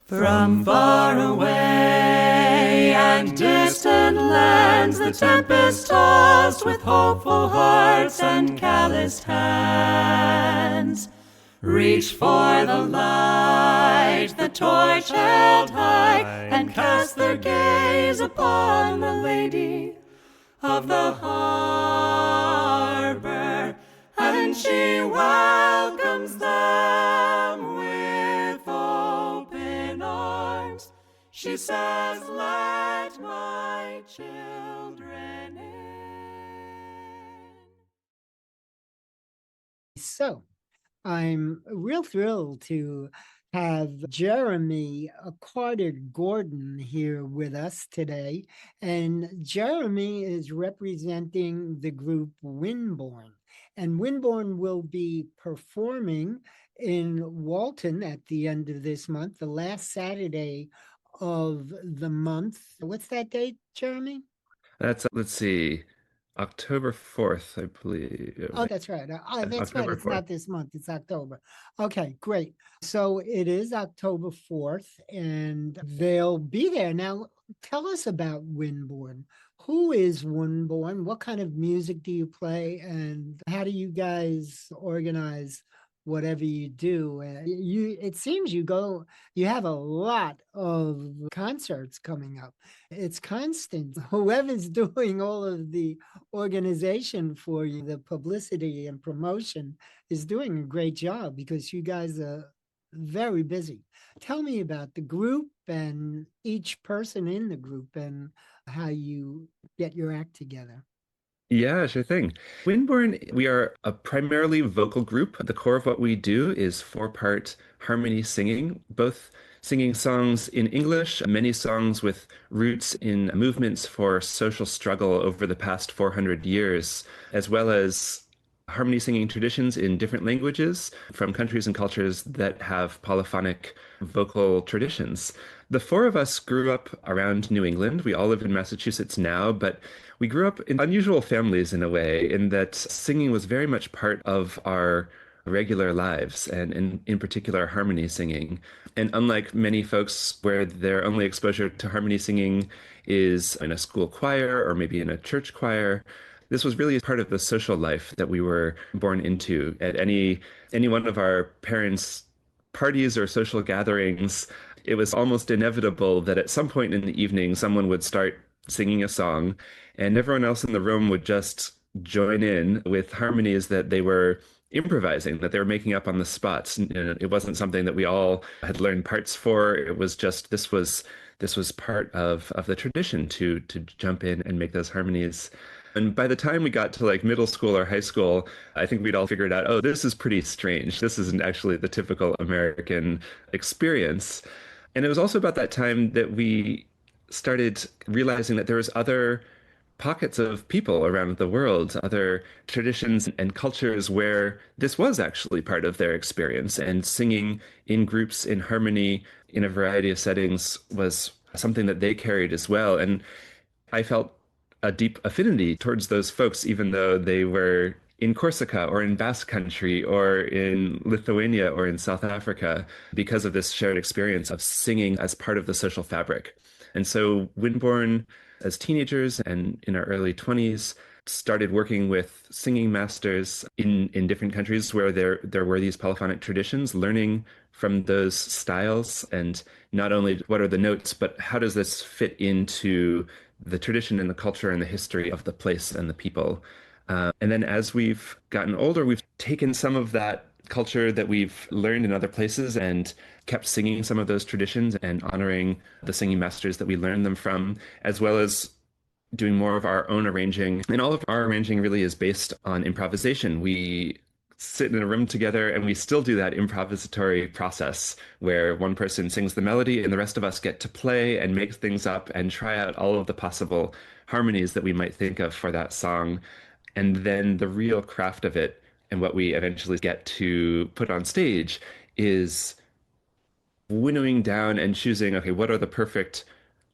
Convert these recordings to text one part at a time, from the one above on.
From far away and distant lands, the tempest tossed with hopeful hearts and calloused hands. Reach for the light, the torch held high, and cast their gaze upon the lady of the harbor, and she welcomes them with open arms. She says, "Let my children in." So, I'm real thrilled to have Jeremy Carter Gordon here with us today. And Jeremy is representing the group Windborne. And Windborne will be performing in Walton at the end of this month, the last Saturday of the month. What's that date, Jeremy? That's, let's see, October 4th, I believe. Oh, that's right. That's right. October It's 4th. not this month, it's October. Okay, great. So it is October 4th, and they'll be there. Now, tell us about Windborne. Who is Windborne? What kind of music do you play? And how do you guys organize whatever you do? It seems you have a lot of concerts coming up. It's constant. Whoever's doing all of the organization for you, the publicity and promotion, is doing a great job because you guys are very busy. Tell me about the group and each person in the group and how you get your act together. Yeah, sure thing. Windborne, we are a primarily vocal group. The core of what we do is four-part harmony singing, both singing songs in English, many songs with roots in movements for social struggle over the past 400 years, as well as harmony singing traditions in different languages from countries and cultures that have polyphonic vocal traditions. The four of us grew up around New England. We all live in Massachusetts now, but we grew up in unusual families in a way, in that singing was very much part of our regular lives, and in particular, harmony singing. And unlike many folks where their only exposure to harmony singing is in a school choir or maybe in a church choir, this was really part of the social life that we were born into. At any one of our parents' parties or social gatherings, it was almost inevitable that at some point in the evening, someone would start singing a song, and everyone else in the room would just join in with harmonies that they were improvising, that they were making up on the spots. It wasn't something that we all had learned parts for. It was just this was part of the tradition to jump in and make those harmonies. And by the time we got to like middle school or high school, I think we'd all figured out, oh, this is pretty strange. This isn't actually the typical American experience. And it was also about that time that we started realizing that there was other pockets of people around the world, other traditions and cultures where this was actually part of their experience. And singing in groups in harmony in a variety of settings was something that they carried as well. And I felt a deep affinity towards those folks, even though they were in Corsica or in Basque Country or in Lithuania or in South Africa, because of this shared experience of singing as part of the social fabric. And so Windborne, as teenagers and in our early 20s, started working with singing masters in different countries where there were these polyphonic traditions, learning from those styles, and not only what are the notes, but how does this fit into the tradition and the culture and the history of the place and the people. And then as we've gotten older, we've taken some of that culture that we've learned in other places and kept singing some of those traditions and honoring the singing masters that we learned them from, as well as doing more of our own arranging. And all of our arranging really is based on improvisation. We sit in a room together and we still do that improvisatory process where one person sings the melody and the rest of us get to play and make things up and try out all of the possible harmonies that we might think of for that song. And then the real craft of it and what we eventually get to put on stage is winnowing down and choosing, okay, what are the perfect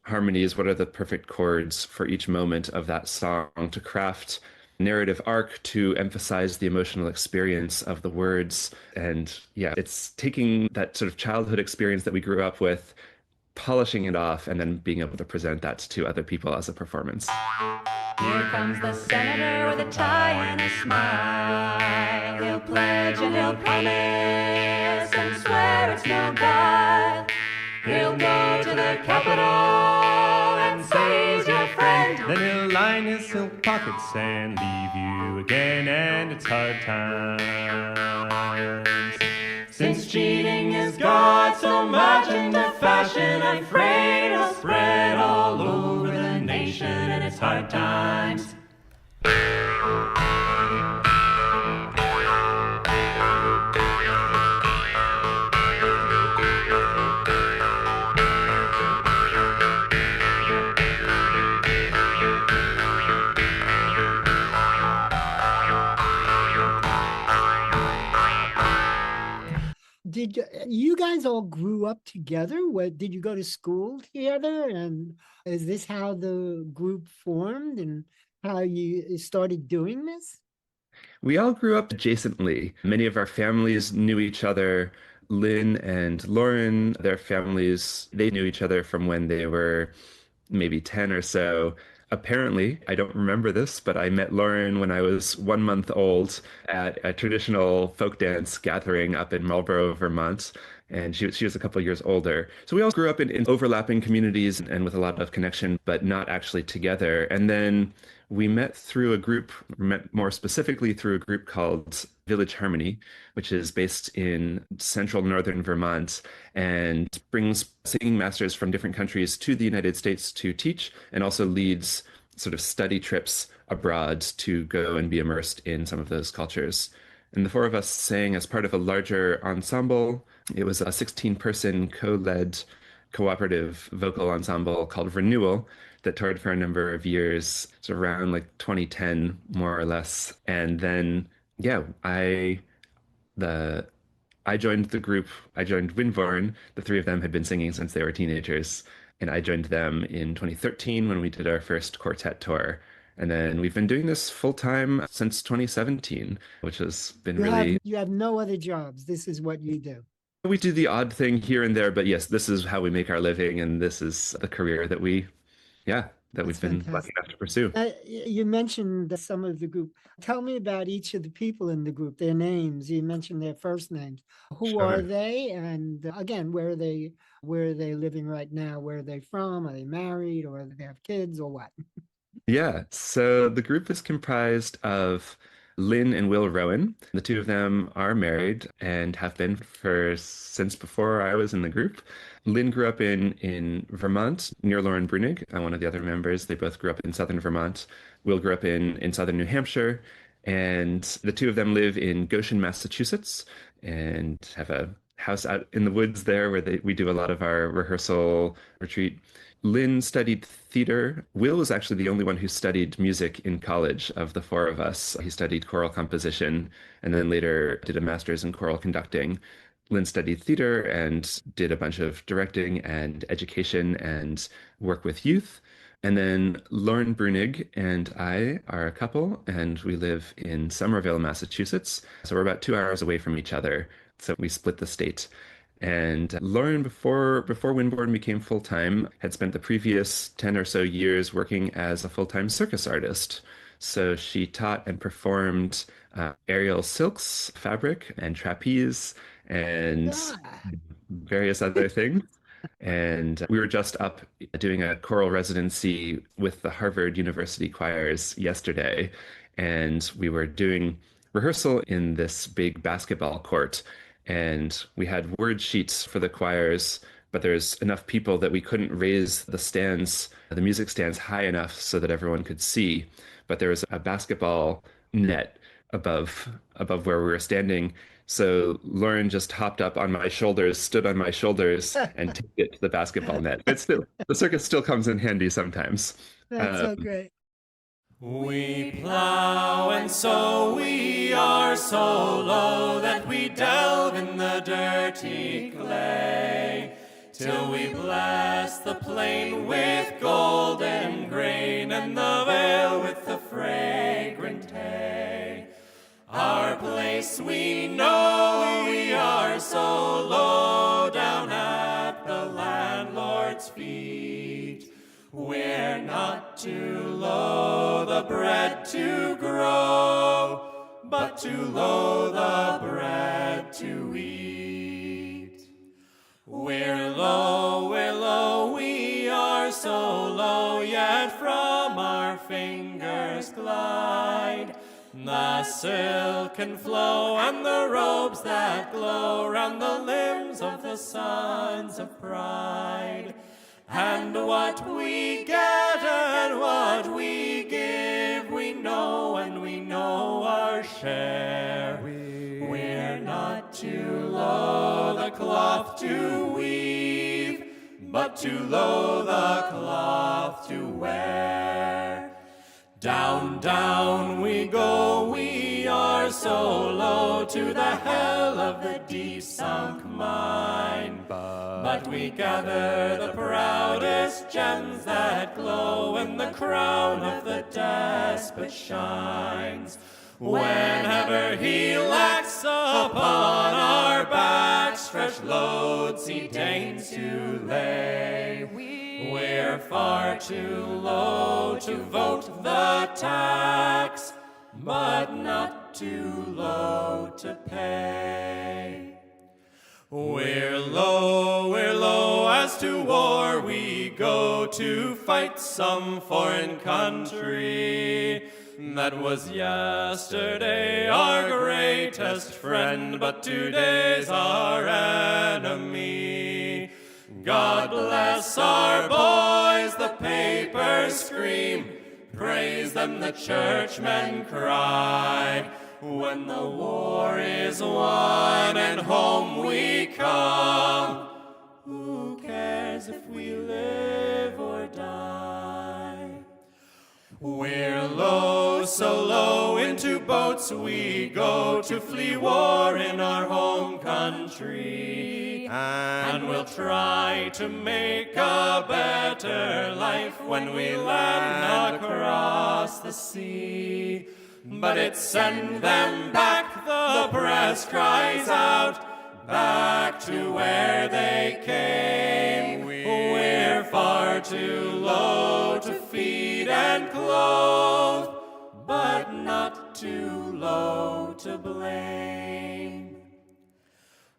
harmonies? What are the perfect chords for each moment of that song to craft narrative arc to emphasize the emotional experience of the words. And yeah, it's taking that sort of childhood experience that we grew up with, polishing it off, and then being able to present that to other people as a performance. Here comes the senator with a tie and a smile. He'll pledge and he'll promise and swear it's no guile. He'll go to the Capitol and say he's your friend. Then he'll line his silk pockets and leave you again, and it's hard times. Since cheating has got so much into fashion, I'm afraid it'll spread all over the nation, and it's hard times. Did you guys all grew up together? What, did you go to school together? And is this how the group formed and how you started doing this? We all grew up adjacently. Many of our families knew each other. Lynn and Lauren, their families, they knew each other from when they were maybe 10 or so. Apparently, I don't remember this, but I met Lauren when I was 1 month old at a traditional folk dance gathering up in Marlborough, Vermont. And she was a couple of years older. So we all grew up in overlapping communities and with a lot of connection, but not actually together. And then we met through a group, met more specifically through a group called Village Harmony, which is based in central northern Vermont and brings singing masters from different countries to the United States to teach, and also leads sort of study trips abroad to go and be immersed in some of those cultures. And the four of us sang as part of a larger ensemble. It was a 16-person co-led cooperative vocal ensemble called Renewal that toured for a number of years, sort of around like 2010, more or less. And then, yeah, I joined the group. I joined Windborne. The three of them had been singing since they were teenagers. And I joined them in 2013 when we did our first quartet tour. And then we've been doing this full time since 2017, which has been really. You have no other jobs. This is what you do. We do the odd thing here and there, but yes, this is how we make our living. And this is the career that we've That's been fantastic. lucky enough to pursue. You mentioned some of the group. Tell me about each of the people in the group, their names. You mentioned their first names. Who are Sure. they? And again, where are they living right now? Where are they from? Are they married or do they have kids or what? Yeah, so the group is comprised of Lynn and Will Rowan. The two of them are married and have been for since before I was in the group. Lynn grew up in Vermont near Lauren Brunig, one of the other members. They both grew up in southern Vermont. Will grew up in southern New Hampshire. And the two of them live in Goshen, Massachusetts, and have a house out in the woods there where we do a lot of our rehearsal retreat. Lynn studied theater. Will was actually the only one who studied music in college of the four of us. He studied choral composition and then later did a master's in choral conducting. Lynn studied theater and did a bunch of directing and education and work with youth. And then Lauren Brunig and I are a couple, and we live in Somerville, Massachusetts. So we're about 2 hours away from each other. So we split the state. And Lauren, before Windborne became full-time, had spent the previous 10 or so years working as a full-time circus artist. So she taught and performed aerial silks, fabric, and trapeze, and Ah, various other things. And we were just up doing a choral residency with the Harvard University choirs yesterday. And we were doing rehearsal in this big basketball court. And we had word sheets for the choirs, but there's enough people that we couldn't raise the stands, the music stands high enough so that everyone could see. But there was a basketball net above where we were standing. So Lauren just hopped up on my shoulders, stood on my shoulders, and took it to the basketball net. But still, the circus still comes in handy sometimes. that's so great. We plow and sow, we are so low that we delve in the dirty clay, till we bless the plain with golden grain and the vale with the fragrant place we know we are so low down at the landlord's feet. We're not too low the bread to grow, but too low the bread to eat. We're low, we are so low, yet from our fingers glide the silken flow and the robes that glow round the limbs of the sons of pride. And what we get and what we give, we know, and we know our share. We're not too low the cloth to weave, but too low the cloth to wear. Down, down we go, we are so low to the hell of the deep sunk mine. But we gather the proudest gems that glow when the crown of the despot shines. Whenever he lacks upon our backs fresh loads he deigns to lay, we're far too low to vote the tax, but not too low to pay. We're low as to war we go to fight some foreign country that was yesterday our greatest friend, but today's our enemy. God bless our boys, the papers scream, praise them the churchmen cry. When the war is won and home we come, who cares if we live or die? We're low, so low into boats we go to flee war in our home country. And we'll try to make a better life when we land across the sea. But it's send them back, the press cries out, back to where they came. We're far too low to feed and clothe, but not too low to blame.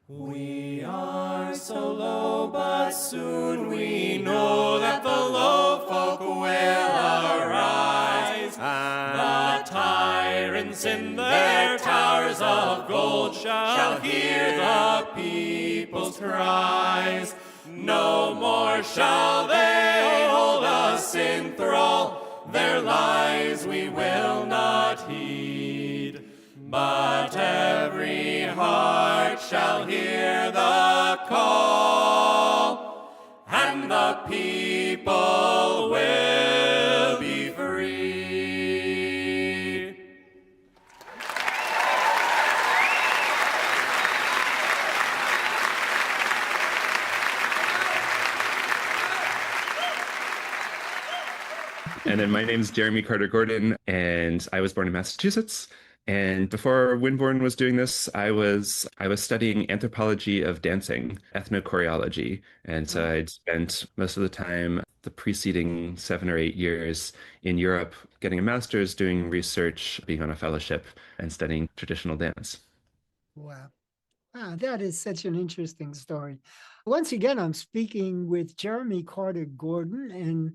We are so low, but soon we know that the low folk will arise. The tyrants in their towers of gold shall hear the people's cries. No more shall they hold us in thrall, their lies we will not heed. But every heart shall hear the call, and the people will be free. And then my name's Jeremy Carter Gordon, and I was born in Massachusetts. And before Windborne was doing this, I was studying anthropology of dancing, ethnochoreology. And so I'd spent most of the time the preceding 7 or 8 years in Europe getting a master's, doing research, being on a fellowship, and studying traditional dance. Wow. Wow, that is such an interesting story. Once again, I'm speaking with Jeremy Carter Gordon, and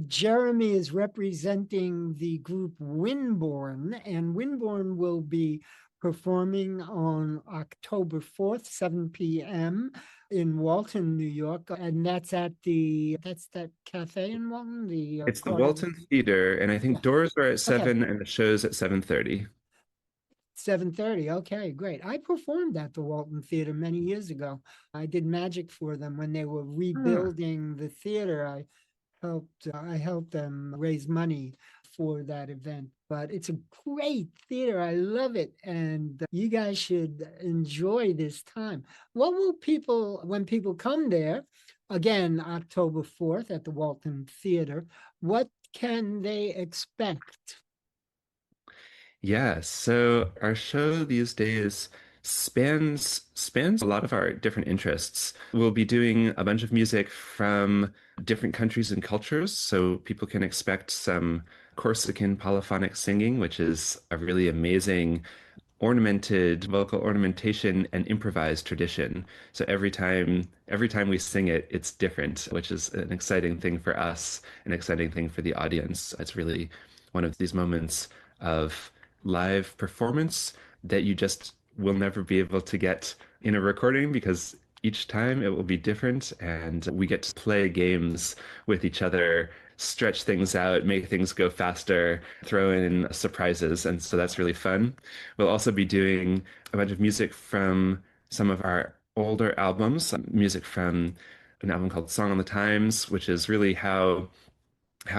Jeremy is representing the group Windborne, and Windborne will be performing on October 4th, 7 p.m. in Walton, New York, and that's at that cafe in Walton? It's the Carter- Walton Theater, and I think doors are at 7 and the show's at 7:30. 7:30. Okay, great. I performed at the Walton Theater many years ago. I did magic for them when they were rebuilding the theater. I helped them raise money for that event. But it's a great theater. I love it. And you guys should enjoy this time. What will when people come there, again, October 4th at the Walton Theater, what can they expect? Yeah, so our show these days spans a lot of our different interests. We'll be doing a bunch of music from different countries and cultures, so people can expect some Corsican polyphonic singing, which is a really amazing ornamented vocal ornamentation and improvised tradition. So every time we sing it, it's different, which is an exciting thing for us, an exciting thing for the audience. It's really one of these moments of live performance that you just will never be able to get in a recording because each time it will be different and we get to play games with each other, stretch things out, make things go faster, throw in surprises. And so that's really fun. We'll also be doing a bunch of music from some of our older albums, music from an album called Song on the Times, which is really how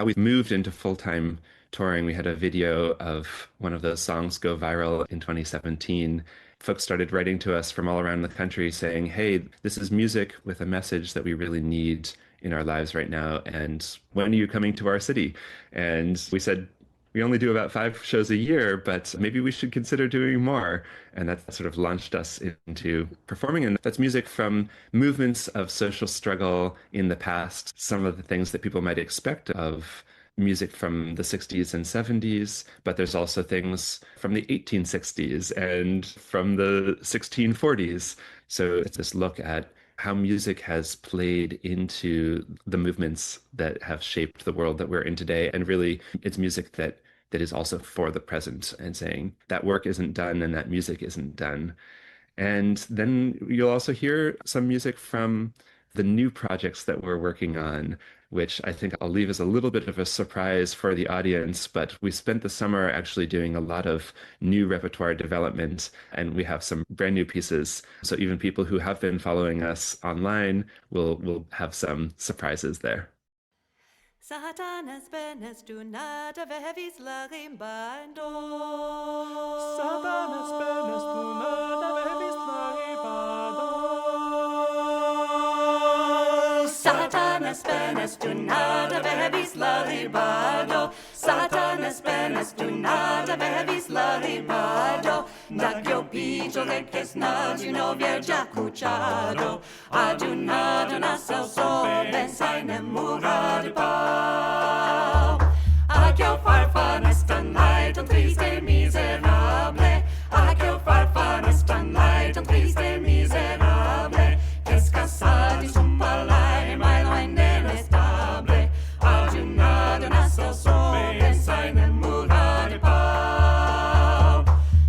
we moved into full-time touring. We had a video of one of those songs go viral in 2017. Folks started writing to us from all around the country saying, hey, this is music with a message that we really need in our lives right now. And when are you coming to our city? And we said, we only do about 5 shows a year, but maybe we should consider doing more. And that sort of launched us into performing. And that's music from movements of social struggle in the past, some of the things that people might expect of music from the 60s and 70s, but there's also things from the 1860s and from the 1640s. So it's this look at how music has played into the movements that have shaped the world that we're in today. And really, it's music that is also for the present and saying that work isn't done and that music isn't done. And then you'll also hear some music from the new projects that we're working on, which I think I'll leave as a little bit of a surprise for the audience. But we spent the summer actually doing a lot of new repertoire development, and we have some brand new pieces. So even people who have been following us online will have some surprises there. Satanas benes du nada vevis la rimbando. Satanas benes tu nada vevis la ribado. Satanas benes du nada vevis la ribado. Satanas benes du nada vevis la ribado. Dagio pigio reques nadino viergia cuchado. Adunado nasel so bensai nemura de pau. Agio farfanes tan light and triste miserable. Agio farfanes tan light and triste miserable. Escasadis un palai mai lo inestable. Adunado nasel so bensai nemura de pau.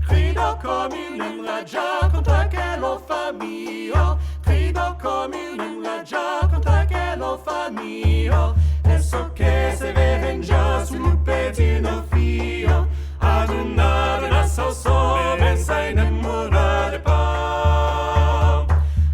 Grido come un ragia contra che lo fa mio. Grido come un ragia contra che lo fa mio. Eso che se vengia sul pettino fio. Adunado nasel so bensai nemura de pau.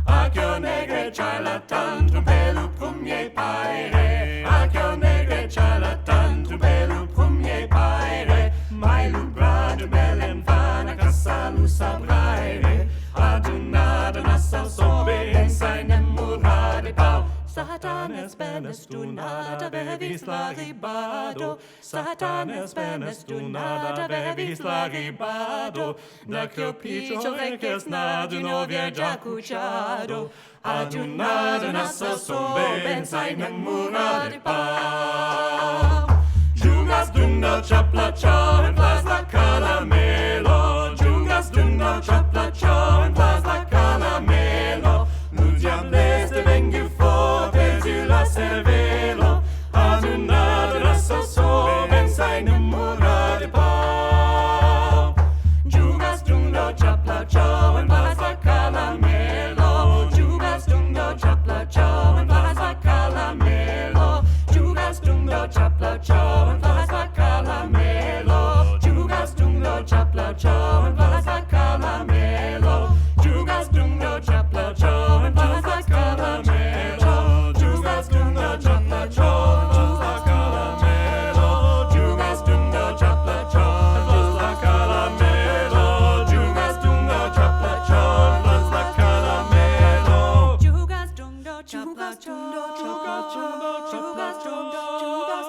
Acchio negre charlatan trumpelu premier paire. Acchio negre charlatan trumpelu premier paire. Mai lubra de belen vana casa lusa braire. Adunado nasel so bensai nemura de pau. Satanas benes du nada vevis la ribado. Satanas benes du nada vevis la ribado. Dacchio piccio reques naduno viergia cuchado. Adunado nasel so bensai nemura de pau. Giugas dundo chapla ciao en plas la calamelo. Giugas dundo chapla ciao en plas la calamelo. Ludiam te vengu forte tu la cervelo. Adunado nasel so bensai nemura de pau. Giugas dundo chapla ciao en plas la calamelo. Giugas dundo chapla ciao en plas la calamelo. Giugas dundo chapla ciao en plas la calamelo. Giugas dundo chapla ciao en plas la calamelo. Giugas dundo chapla ciao en plas la calamelo. Giugas dundo chapla ciao en plas la calamelo. Giugas dundo chapla ciao en plas la calamelo. Giugas dundo chapla ciao en plas la calamelo. Giugas dundo chapla ciao. Giugas dundo chapla ciao.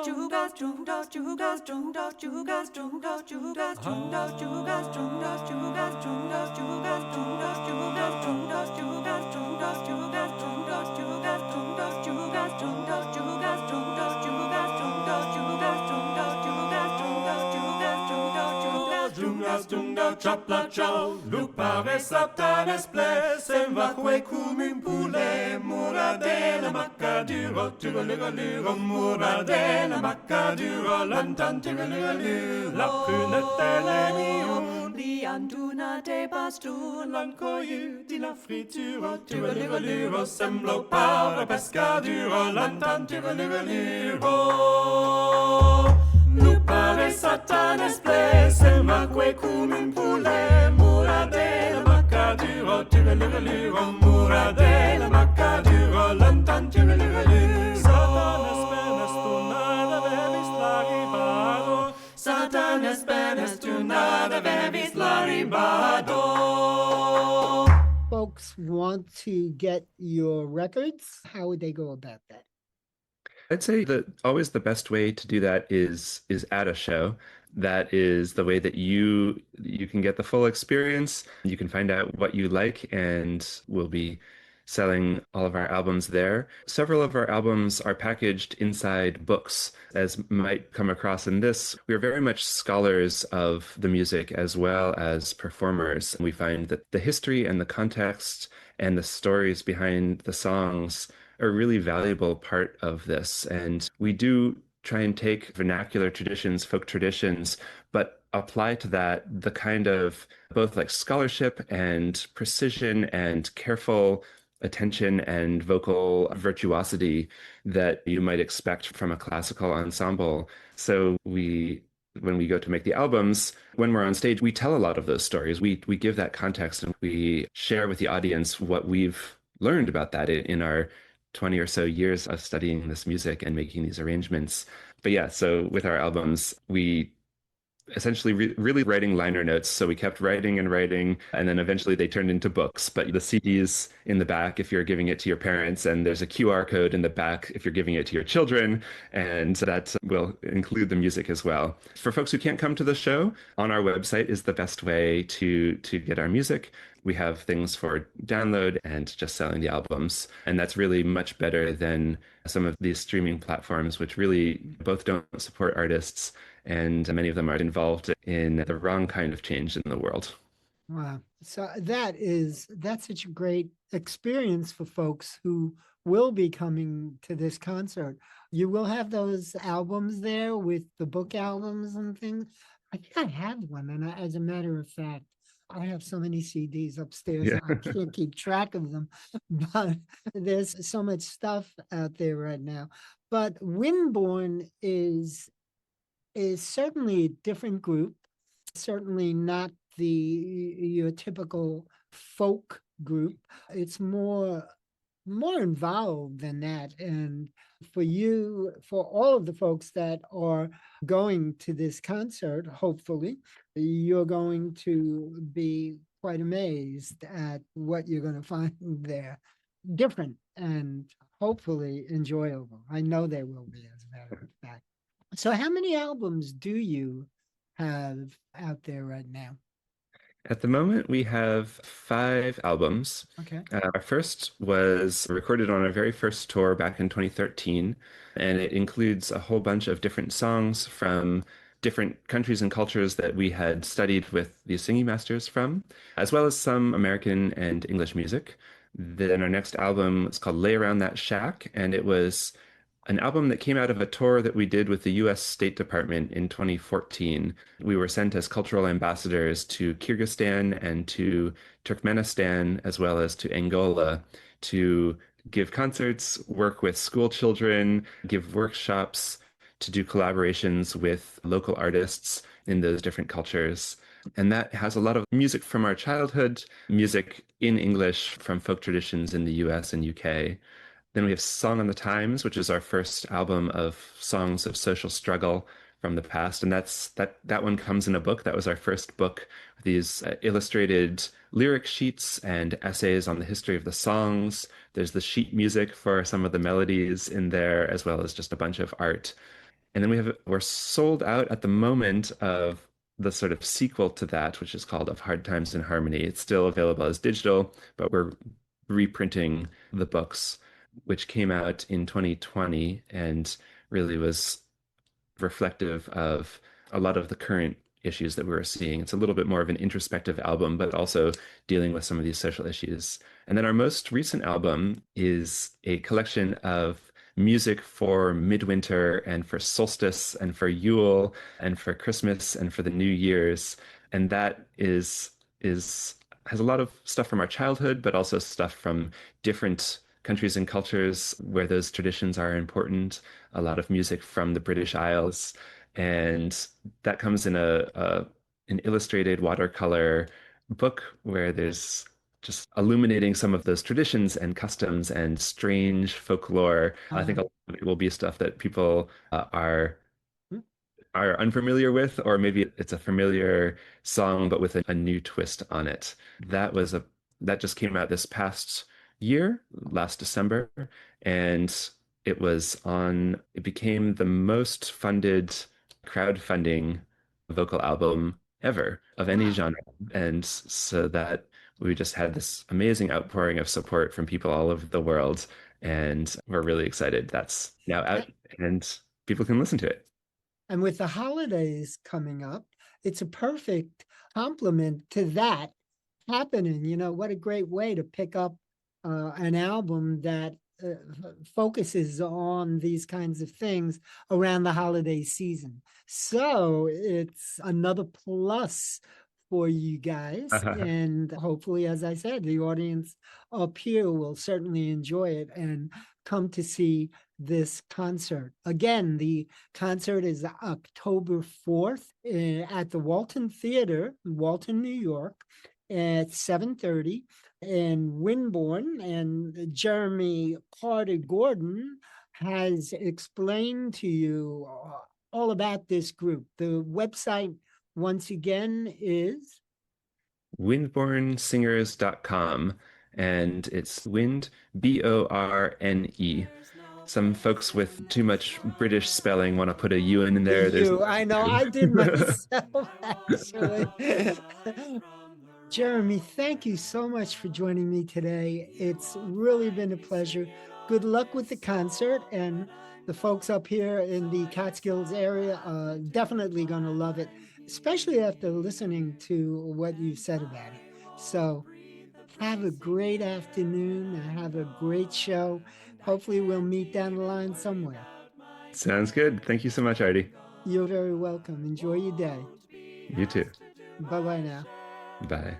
Lupare satanas bles, envacque cum in pule, muradela macaduro, turaluraluro, muradela macaduro, lantan turaluraluro, la prunette miun, lianduna de bastun, lancoiu di la fritura, turaluraluro, semblo para pescaduro, lantan turaluraluro. Lupare satanas bles, envacque cum in pule, muradela macaduro, turaluraluro, muradela macaduro, lantan turaluraluro. Satanas benes tu nada vevis laribado, Satanas benes tu nada vevis laribado. Folks want to get your records, how would they go about that? I'd say that always the best way to do that is at a show. That is the way that you can get the full experience. You can find out what you like, and we'll be selling all of our albums there. Several of our albums are packaged inside books, as might come across in this. We are very much scholars of the music as well as performers. We find that the history and the context and the stories behind the songs are a really valuable part of this. And we do try and take vernacular traditions, folk traditions, but apply to that the kind of both like scholarship and precision and careful attention and vocal virtuosity that you might expect from a classical ensemble. So when we go to make the albums, when we're on stage, we tell a lot of those stories. We give that context, and we share with the audience what we've learned about that in our 20 or so years of studying this music and making these arrangements. But yeah, so with our albums, we essentially really writing liner notes. So we kept writing and writing, and then eventually they turned into books. But the CD's in the back if you're giving it to your parents, and there's a QR code in the back if you're giving it to your children, and that will include the music as well. For folks who can't come to the show, on our website is the best way to get our music. We have things for download and just selling the albums. And that's really much better than some of these streaming platforms, which really both don't support artists, and many of them are involved in the wrong kind of change in the world. Wow. So that's such a great experience for folks who will be coming to this concert. You will have those albums there with the book albums and things. I think I have one. And as a matter of fact, I have so many CDs upstairs, Yeah. I can't keep track of them, but there's so much stuff out there right now. But Windborne is certainly a different group, certainly not your typical folk group. It's more involved than that. And for all of the folks that are going to this concert, hopefully, you're going to be quite amazed at what you're going to find there. Different and hopefully enjoyable. I know they will be, as a matter of fact. So how many albums do you have out there right now? At the moment, we have 5 albums. Okay. Our first was recorded on our very first tour back in 2013, and it includes a whole bunch of different songs from different countries and cultures that we had studied with the singing masters from, as well as some American and English music. Then our next album is called Lay Around That Shack, and it was an album that came out of a tour that we did with the US State Department in 2014. We were sent as cultural ambassadors to Kyrgyzstan and to Turkmenistan, as well as to Angola, to give concerts, work with school children, give workshops, to do collaborations with local artists in those different cultures. And that has a lot of music from our childhood, music in English from folk traditions in the US and UK. Then we have Song on the Times, which is our first album of songs of social struggle from the past. And that one comes in a book. That was our first book, with these illustrated lyric sheets and essays on the history of the songs. There's the sheet music for some of the melodies in there, as well as just a bunch of art. And then we're sold out at the moment of the sort of sequel to that, which is called Of Hard Times in Harmony. It's still available as digital, but we're reprinting the books, which came out in 2020 and really was reflective of a lot of the current issues that we're seeing. It's a little bit more of an introspective album, but also dealing with some of these social issues. And then our most recent album is a collection of music for midwinter and for solstice and for Yule and for Christmas and for the New Year's. And that is has a lot of stuff from our childhood, but also stuff from different countries and cultures where those traditions are important. A lot of music from the British Isles, and that comes in an illustrated watercolor book where there's just illuminating some of those traditions and customs and strange folklore. I think a lot of it will be stuff that people are unfamiliar with, or maybe it's a familiar song but with a new twist on it. That just came out this past year, last December, and it became the most funded crowdfunding vocal album ever of any genre. And so that we just had this amazing outpouring of support from people all over the world. And we're really excited. That's now out and people can listen to it. And with the holidays coming up, it's a perfect complement to that happening. You know, what a great way to pick up an album that focuses on these kinds of things around the holiday season. So it's another plus for you guys. And hopefully, as I said, the audience up here will certainly enjoy it and come to see this concert. Again, the concert is October 4th at the Walton Theater, Walton, New York, at 7:30 in Windborne. And Jeremy Carter Gordon has explained to you all about this group. The website, once again, is windbornesingers.com, and it's wind, Borne. Some folks with too much British spelling want to put a U in there. I know, I did myself, actually. Jeremy, thank you so much for joining me today. It's really been a pleasure. Good luck with the concert, and the folks up here in the Catskills area are definitely going to love it, especially after listening to what you've said about it. So have a great afternoon and have a great show. Hopefully we'll meet down the line somewhere. Sounds good. Thank you so much, Artie. You're very welcome. Enjoy your day. You too. Bye-bye now. Bye.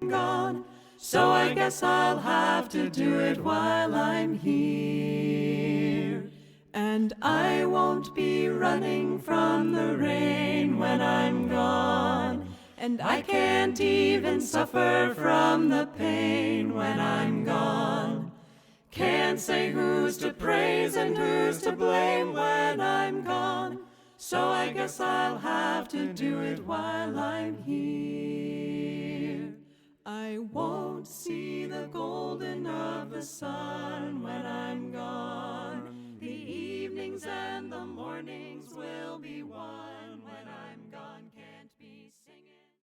Gone, so I guess I'll have to do it while I'm here. And I won't be running from the rain when I'm gone. And I can't even suffer from the pain when I'm gone. Can't say who's to praise and who's to blame when I'm gone. So I guess I'll have to do it while I'm here. I won't see the golden of the sun.